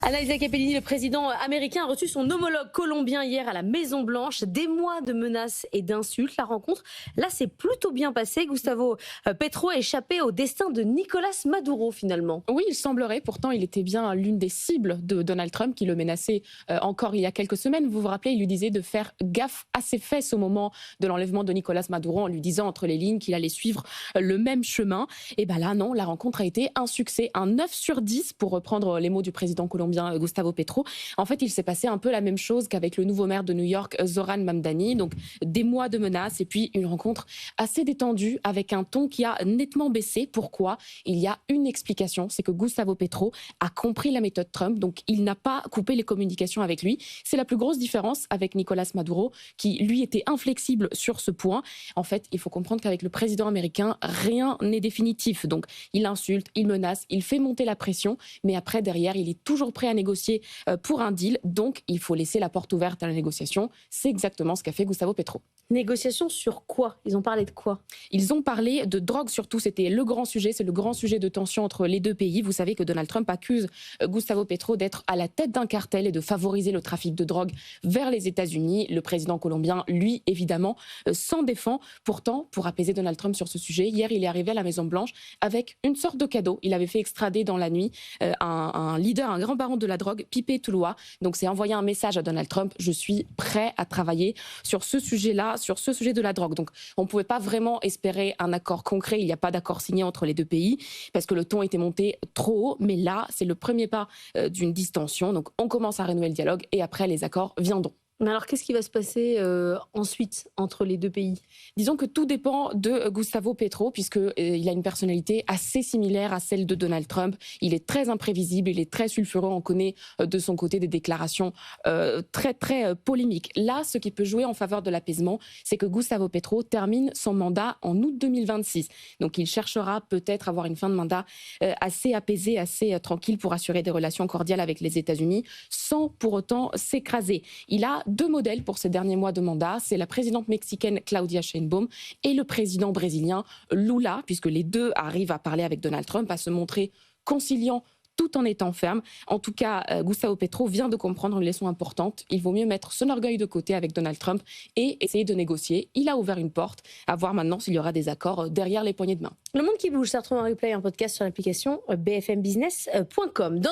Anaïsa Capellini, le président américain, a reçu son homologue colombien hier à la Maison-Blanche. Des mois de menaces et d'insultes. La rencontre, là, s'est plutôt bien passée. Gustavo Petro a échappé au destin de Nicolás Maduro, finalement. Oui, il semblerait. Pourtant, il était bien l'une des cibles de Donald Trump qui le menaçait encore il y a quelques semaines. Vous vous rappelez, il lui disait de faire gaffe à ses fesses au moment de l'enlèvement de Nicolás Maduro en lui disant entre les lignes qu'il allait suivre le même chemin. Et bien là, non, la rencontre a été un succès. Un 9 sur 10 pour reprendre les mots du président colombien Gustavo Petro. En fait, il s'est passé un peu la même chose qu'avec le nouveau maire de New York, Zoran Mamdani. Donc, des mois de menaces et puis une rencontre assez détendue avec un ton qui a nettement baissé. Pourquoi ? Il y a une explication, c'est que Gustavo Petro a compris la méthode Trump, donc il n'a pas coupé les communications avec lui. C'est la plus grosse différence avec Nicolás Maduro, qui lui était inflexible sur ce point. En fait, il faut comprendre qu'avec le président américain, rien n'est définitif. Donc, il insulte, il menace, il fait monter la pression, mais après, derrière, il est toujours prêt à négocier pour un deal. Donc, il faut laisser la porte ouverte à la négociation. C'est exactement ce qu'a fait Gustavo Petro. Négociation sur quoi ? Ils ont parlé de quoi ? Ils ont parlé de drogue surtout, c'était le grand sujet, c'est le grand sujet de tension entre les deux pays. Vous savez que Donald Trump accuse Gustavo Petro d'être à la tête d'un cartel et de favoriser le trafic de drogue vers les États-Unis. Le président colombien, lui, évidemment, s'en défend. Pourtant, pour apaiser Donald Trump sur ce sujet, hier, il est arrivé à la Maison-Blanche avec une sorte de cadeau. Il avait fait extrader dans la nuit un leader, un grand baron de la drogue, Pipe Touloua. Donc, c'est envoyer un message à Donald Trump. Je suis prêt à travailler sur ce sujet-là, sur ce sujet de la drogue. Donc, on ne pouvait pas vraiment espérer un accord concret. Il n'y a pas d'accord signé entre les deux pays parce que le ton était monté trop haut. Mais là, c'est le premier pas d'une distension. Donc, on commence à renouer le dialogue et après, les accords viendront. Mais alors, qu'est-ce qui va se passer ensuite entre les deux pays ? Disons que tout dépend de Gustavo Petro, puisqu'il a une personnalité assez similaire à celle de Donald Trump. Il est très imprévisible, il est très sulfureux. On connaît de son côté des déclarations très, très polémiques. Là, ce qui peut jouer en faveur de l'apaisement, c'est que Gustavo Petro termine son mandat en août 2026. Donc, il cherchera peut-être à avoir une fin de mandat assez apaisée, assez tranquille pour assurer des relations cordiales avec les États-Unis, sans pour autant s'écraser. Il a deux modèles pour ces derniers mois de mandat, c'est la présidente mexicaine Claudia Sheinbaum et le président brésilien Lula, puisque les deux arrivent à parler avec Donald Trump, à se montrer conciliants tout en étant ferme. En tout cas, Gustavo Petro vient de comprendre une leçon importante. Il vaut mieux mettre son orgueil de côté avec Donald Trump et essayer de négocier. Il a ouvert une porte, à voir maintenant s'il y aura des accords derrière les poignées de main. Le Monde qui bouge, ça retrouve un replay, un podcast sur l'application bfmbusiness.com.